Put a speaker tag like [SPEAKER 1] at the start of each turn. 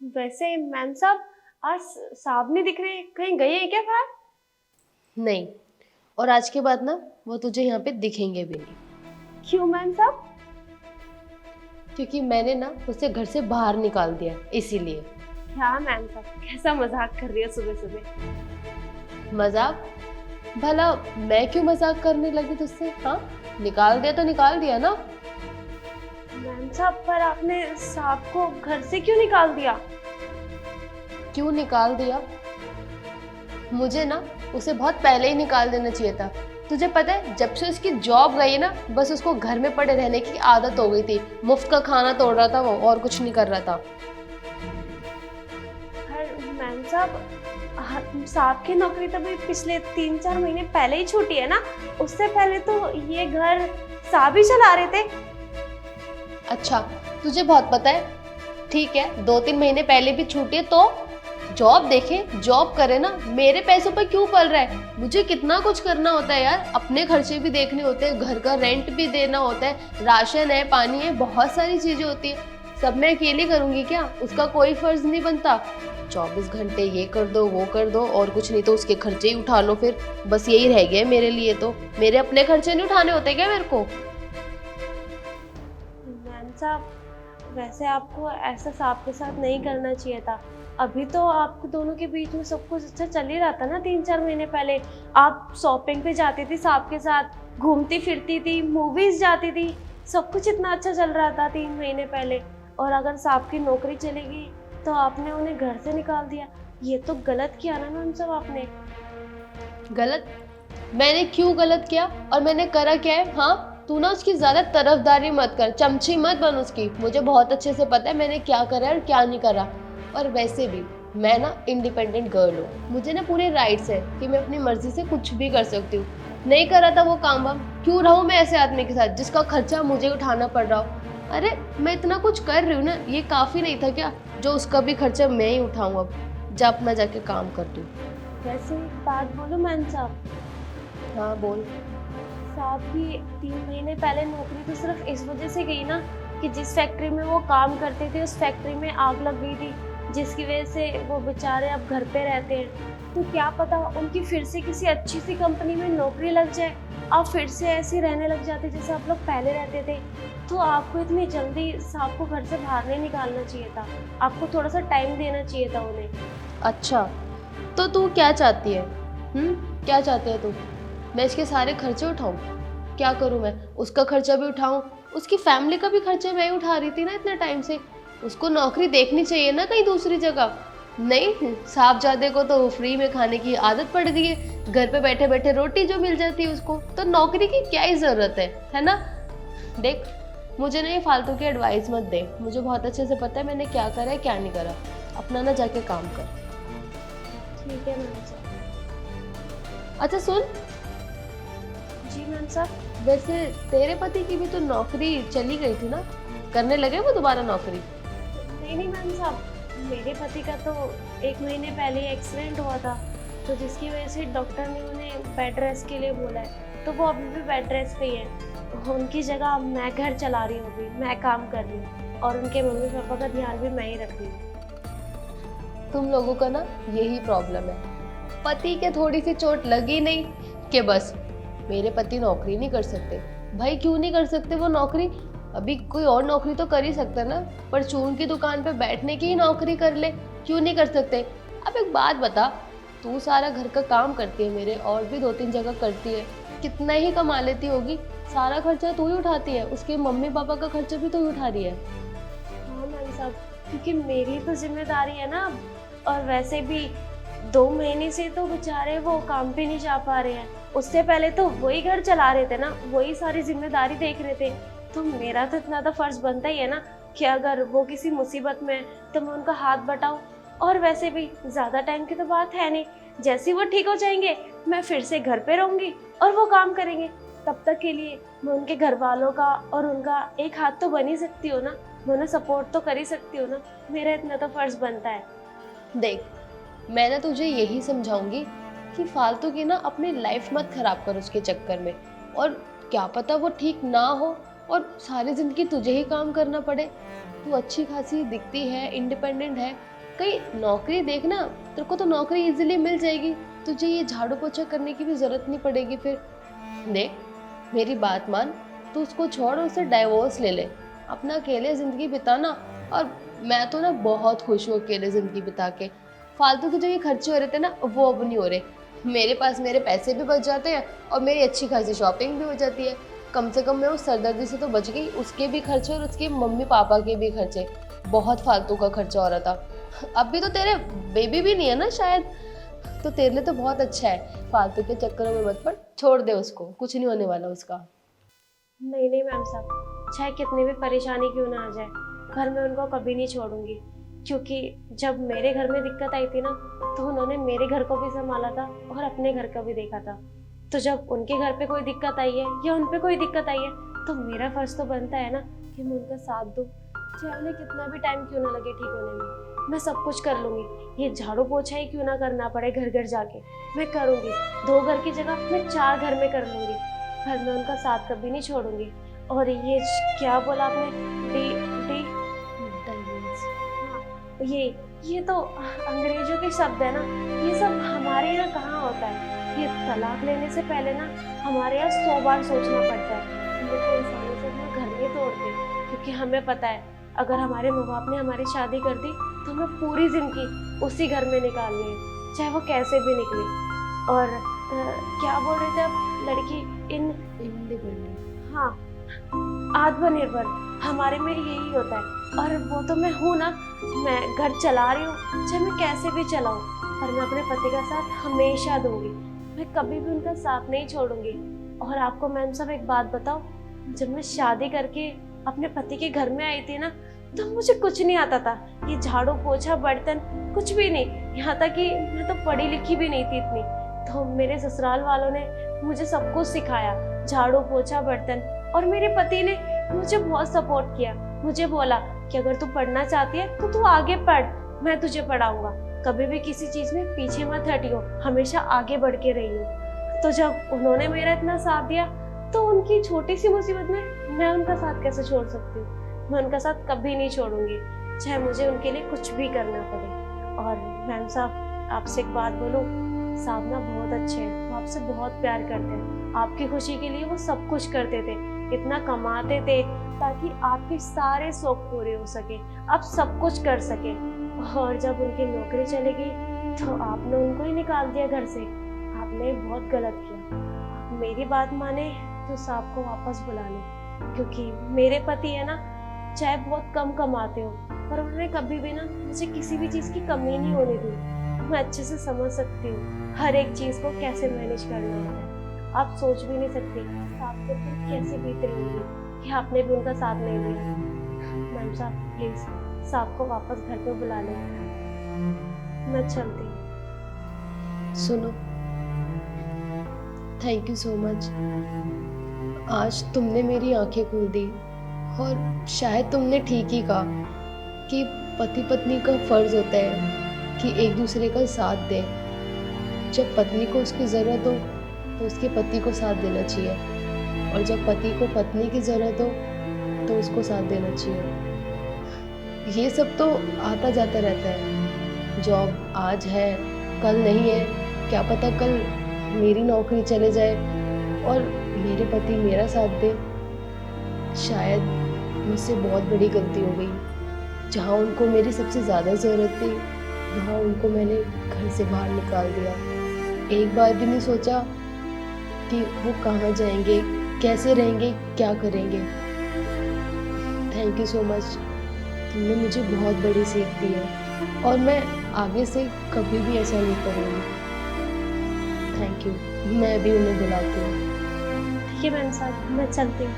[SPEAKER 1] वैसे मैम साहब, आज साहब नहीं दिख रहे, कहीं गए हैं क्या बाहर?
[SPEAKER 2] नहीं, और आज के बाद ना वो तुझे यहाँ पे दिखेंगे भी नहीं,
[SPEAKER 1] क्यों मैम साहब?
[SPEAKER 2] क्योंकि मैंने ना उसे घर से बाहर निकाल दिया इसीलिए।
[SPEAKER 1] क्या मैम साहब, कैसा मजाक कर रही हो सुबह सुबह?
[SPEAKER 2] मजाक? भला मैं क्यों मजाक करने लगी तुझसे? हाँ, निकाल दिया तो निकाल दिया ना।
[SPEAKER 1] मैम साहब, पर आपने साहब को घर से क्यों निकाल दिया?
[SPEAKER 2] क्यों निकाल दिया? मुझे ना उसे बहुत पहले ही निकाल देना चाहिए था। तुझे पता है, जब से उसकी जॉब गई ना, बस उसको घर में पड़े रहने की आदत हो गई थी। मुफ्त का खाना तोड़ रहा था वो, और कुछ नहीं कर रहा था।
[SPEAKER 1] पर मैम साहब, साहब की नौकरी तो अभी पिछले 3-4 महीने पहले ही छूटी है ना। उससे पहले तो ये घर साहब ही चला रहे थे।
[SPEAKER 2] अच्छा, तुझे बहुत पता है। ठीक है, 2-3 महीने पहले भी छूटी है तो जॉब देखे, जॉब करे ना। मेरे पैसों पर क्यों पल रहा है? मुझे कितना कुछ करना होता है यार, अपने खर्चे भी देखने होते हैं, घर का रेंट भी देना होता है, राशन है, पानी है, बहुत सारी चीजें होती है। सब मैं अकेले करूंगी क्या? उसका कोई फर्ज नहीं बनता। 24 घंटे ये कर दो वो कर दो, और कुछ नहीं तो उसके खर्चे ही उठा लो। फिर बस यही रह गया मेरे लिए। तो मेरे अपने खर्चे नहीं उठाने होते क्या मेरे को?
[SPEAKER 1] मैम साहब, वैसे आपको ऐसा साहब के साथ नहीं करना चाहिए था। अभी तो आप दोनों के बीच में सब कुछ अच्छा चल ही रहा था ना। 3-4 महीने पहले आप शॉपिंग पे जाती थी साहब के साथ, घूमती फिरती थी, मूवीज जाती थी, सब कुछ इतना अच्छा चल रहा था 3 महीने पहले। और अगर साहब की नौकरी चलेगी तो आपने उन्हें घर से निकाल दिया। ये तो गलत किया ना मैम साहब आपने।
[SPEAKER 2] गलत? मैंने क्यों गलत किया? और मैंने करा क्या है? हाँ, तू ना उसकी ज्यादा तरफदारी मत कर, चमची मत बन उसकी। मुझे बहुत अच्छे से पता है मैंने क्या करा है और क्या नहीं करा। और वैसे भी मैं ना इंडिपेंडेंट गर्ल हूँ, मुझे ना पूरे राइट्स है कि मैं अपनी मर्जी से कुछ भी कर सकती हूँ। नहीं करा था वो काम वाम, क्यों रहूँ मैं ऐसे आदमी के साथ जिसका खर्चा मुझे उठाना पड़ रहा हो? अरे मैं इतना कुछ कर रही हूँ ना, ये काफी नहीं था क्या जो उसका भी खर्चा मैं ही उठाऊँ? अब जा, अपना जाके काम कर तू।
[SPEAKER 1] वैसे एक बात बोलो मैम साहब,
[SPEAKER 2] हाँ बोल।
[SPEAKER 1] साहब की 3 महीने पहले नौकरी तो सिर्फ इस वजह से गई ना कि जिस फैक्ट्री में वो काम करते थे उस फैक्ट्री में आग लग गई थी, जिसकी वजह से वो बेचारे अब घर पे रहते हैं। तो क्या पता उनकी फिर से किसी अच्छी सी कंपनी में नौकरी लग जाए, आप फिर से ऐसे रहने लग जाते जैसे आप लोग पहले रहते थे। तो आपको इतनी जल्दी साहब को घर से बाहर नहीं निकालना चाहिए था, आपको थोड़ा सा टाइम देना चाहिए था उन्हें।
[SPEAKER 2] अच्छा, तो तू क्या चाहती है? क्या चाहती है तू? मैं इसके सारे खर्चे उठाऊं? क्या करूं मैं? उसका खर्चा भी उठाऊं, उसकी फैमिली का भी खर्चा मैं ही उठा रही थी ना इतने टाइम से। उसको नौकरी देखनी चाहिए ना कहीं दूसरी जगह। नहीं, साहबजादे को तो फ्री में खाने की आदत पड़ गई है, घर पे बैठे बैठे रोटी जो मिल जाती है उसको, तो नौकरी की क्या ही जरूरत है ना? देख, मुझे ना ये फालतू की एडवाइस मत दे। मुझे बहुत अच्छे से पता है मैंने क्या करा है क्या नहीं करा। अपना ना जाके काम कर।
[SPEAKER 1] ठीक है मैम साहब।
[SPEAKER 2] अच्छा सुन,
[SPEAKER 1] जी मैम साहब।
[SPEAKER 2] वैसे तेरे पति की भी तो नौकरी चली गई थी ना? करने लगे वो दोबारा नौकरी?
[SPEAKER 1] नहीं नहीं मैम साहब, मेरे पति का तो 1 महीने पहले ही एक्सीडेंट हुआ था, तो जिसकी वजह से डॉक्टर ने उन्हें बेड रेस्ट के लिए बोला है, तो वो अभी भी बेड रेस्ट पे ही है। उनकी जगह मैं घर चला रही हूँ, अभी मैं काम कर रही हूँ, और उनके मम्मी पापा का ध्यान भी मैं ही रख रही हूँ।
[SPEAKER 2] तुम लोगों का ना यही प्रॉब्लम है, पति के थोड़ी सी चोट लगी नहीं कि बस मेरे पति नौकरी नहीं कर सकते। भाई क्यों नहीं कर सकते वो नौकरी? अभी कोई और नौकरी तो कर ही सकता ना, परचून की दुकान पे बैठने की ही नौकरी कर ले, क्यों नहीं कर सकते? अब एक बात बता, तू सारा घर का काम करती है मेरे, और भी 2-3 जगह करती है, कितना ही कमा लेती होगी? सारा खर्चा तू ही उठाती है, उसके मम्मी पापा का खर्चा भी तू ही उठा रही है।
[SPEAKER 1] हाँ मैम साहब, क्योंकि मेरी तो जिम्मेदारी है ना। और वैसे भी 2 महीने से तो बेचारे वो काम पे नहीं जा पा रहे हैं। उससे पहले तो वही घर चला रहे थे ना, वही सारी जिम्मेदारी देख रहे थे। तो मेरा तो इतना तो फर्ज बनता ही है ना कि अगर वो किसी मुसीबत में है तो मैं उनका हाथ बटाऊं। और वैसे भी ज़्यादा टाइम की तो बात है नहीं, जैसे ही वो ठीक हो जाएंगे मैं फिर से घर पे रहूंगी और वो काम करेंगे। तब तक के लिए मैं उनके घर वालों का और उनका एक हाथ तो बन ही सकती हूँ ना, मैं उन्हें सपोर्ट तो कर ही सकती हूँ ना। मेरा इतना तो फर्ज बनता है।
[SPEAKER 2] देख, मैं ना तुझे यही समझाऊंगी कि फालतू की ना अपनी लाइफ मत खराब कर उसके चक्कर में। और क्या पता वो ठीक ना हो और सारी जिंदगी तुझे ही काम करना पड़े। तू अच्छी खासी दिखती है, इंडिपेंडेंट है, कहीं नौकरी देखना, तेरे को तो नौकरी इजीली मिल जाएगी, तुझे ये झाड़ू पोछा करने की भी ज़रूरत नहीं पड़ेगी फिर। देख मेरी बात मान, तू उसको छोड़ और उससे डाइवोर्स ले ले, अपना अकेले ज़िंदगी बिताना। और मैं तो ना बहुत खुश हूँ अकेले ज़िंदगी बिता के। फालतू के जो ये खर्चे हो रहे थे ना, वो अब नहीं हो रहे। मेरे पास मेरे पैसे भी बच जाते हैं और मेरी अच्छी खासी शॉपिंग भी हो जाती है। कम से कम मैं उस सरदर्दी से तो बच गई, उसके भी खर्चे और उसके मम्मी पापा के भी खर्चे। बहुत फालतू का खर्चा हो रहा था। अब भी तो तेरे बेबी भी नहीं है ना शायद, तो तेरे लिए तो बहुत अच्छा है। फालतू के चक्करों में मत पड़, छोड़ दे उसको, कुछ नहीं होने वाला उसका।
[SPEAKER 1] नहीं नहीं मैम साहब, चाहे कितनी भी परेशानी क्यों ना आ जाए, घर में उनको कभी नहीं छोड़ूंगी। क्योंकि जब मेरे घर में दिक्कत आई थी ना, तो उन्होंने मेरे घर को भी संभाला था और अपने घर का भी देखा था। तो जब उनके घर पे कोई दिक्कत आई है या उन पे कोई दिक्कत आई है, तो मेरा फर्ज तो बनता है ना कि मैं उनका साथ दूँ, चाहे उन्हें कितना भी टाइम क्यों ना लगे ठीक होने में। मैं सब कुछ कर लूँगी, ये झाड़ू पोछा ही क्यों ना करना पड़े घर घर जाके, मैं करूँगी। 2 घर की जगह मैं 4 घर में कर लूँगी, पर मैं उनका साथ कभी नहीं छोड़ूंगी। और ये क्या बोला आपने, डी डी
[SPEAKER 2] डाइवोर्स।
[SPEAKER 1] हाँ, ये तो अंग्रेजों के शब्द है ना, ये सब हमारे यहाँ कहाँ होता है। ये तलाक लेने से पहले ना हमारे यहाँ 100 बार सोचना पड़ता है। हम लोग तो इंसानों से अपना घर नहीं तोड़ते, क्योंकि हमें पता है अगर हमारे माँ बाप ने हमारी शादी कर दी तो हमें पूरी जिंदगी उसी घर में निकालनी है, चाहे वो कैसे भी निकले। और क्या बोल रहे थे आप, लड़की
[SPEAKER 2] इंडिपेंडेंट।
[SPEAKER 1] हाँ, आत्मनिर्भर हमारे में यही होता है। और वो तो मैं हूँ ना, मैं घर चला रही हूँ, चाहे मैं कैसे भी चलाऊँ, पर मैं अपने पति का साथ हमेशा दूंगी। मैं कभी भी उनका साथ नहीं छोड़ूंगी। और आपको मैम साहब एक बात बताऊँ, जब मैं शादी करके अपने पति के घर में आई थी ना, तो मुझे कुछ नहीं आता था। ये झाड़ू पोछा बर्तन कुछ भी नहीं, यहाँ तक कि मैं तो पढ़ी लिखी भी नहीं थी इतनी। तो मेरे ससुराल वालों ने मुझे सब कुछ सिखाया, झाड़ू पोछा बर्तन। और मेरे पति ने मुझे बहुत सपोर्ट किया, मुझे बोला कि अगर तू पढ़ना चाहती है तो तू आगे पढ़, मैं तुझे पढ़ाऊंगा, कभी भी किसी चीज में पीछे मत हटियो, हमेशा आगे बढ़ के रहियो। तो जब उन्होंने मेरा इतना साथ दिया, तो उनकी छोटी सी मुसीबत में मैं उनका साथ कैसे छोड़ सकती हूँ। मैं उनका साथ कभी नहीं छोड़ूंगी, चाहे मुझे उनके लिए कुछ भी करना पड़े। और मैम साहब आपसे एक बात बोलूं, साहब ना बहुत अच्छे हैं, वो आपसे बहुत प्यार करते हैं। आपकी खुशी के लिए वो सब कुछ करते थे, इतना कमाते थे ताकि आपके सारे शौक पूरे हो सके, आप सब कुछ कर सके। और जब उनकी नौकरी चली गई तो आपने उनको ही निकाल दिया घर से। आपने बहुत गलत किया। आप मेरी बात माने तो साहब को वापस बुला लें, क्योंकि मेरे पति है ना, चाहे बहुत कम कमाते हो, पर उन्होंने कभी भी ना मुझे किसी भी चीज़ की कमी नहीं होने दी। मैं अच्छे से समझ सकती हूँ हर एक चीज़ को कैसे मैनेज करना होता है। आप सोच भी नहीं सकती साहब के ऊपर कैसे बीत रही होगी कि आपने भी उनका साथ नहीं दिया। मैम साहब प्लीज़ साहब को वापस घर पे बुला लें, मैं चलती हूँ।
[SPEAKER 2] सुनो, थैंक यू सो मच। आज तुमने मेरी आंखें खोल दी। और शायद तुमने ठीक ही कहा कि पति पत्नी का फर्ज होता है कि एक दूसरे का साथ दें। जब पत्नी को उसकी ज़रूरत हो तो उसके पति को साथ देना चाहिए, और जब पति को पत्नी की ज़रूरत हो तो उसको साथ देना चाहिए। ये सब तो आता जाता रहता है। जॉब आज है कल नहीं है, क्या पता कल मेरी नौकरी चले जाए और मेरे पति मेरा साथ दे। शायद मुझसे बहुत बड़ी गलती हो गई, जहाँ उनको मेरी सबसे ज़्यादा ज़रूरत थी वहाँ उनको मैंने घर से बाहर निकाल दिया। एक बार भी नहीं सोचा कि वो कहाँ जाएंगे, कैसे रहेंगे, क्या करेंगे। थैंक यू सो मच, तुमने मुझे बहुत बड़ी सीख दी है और मैं आगे से कभी भी ऐसा नहीं करूँगी। Thank you. मैं भी उन्हें बुलाती हूँ।
[SPEAKER 1] ठीक है मैम साहब, मैं चलती हूँ।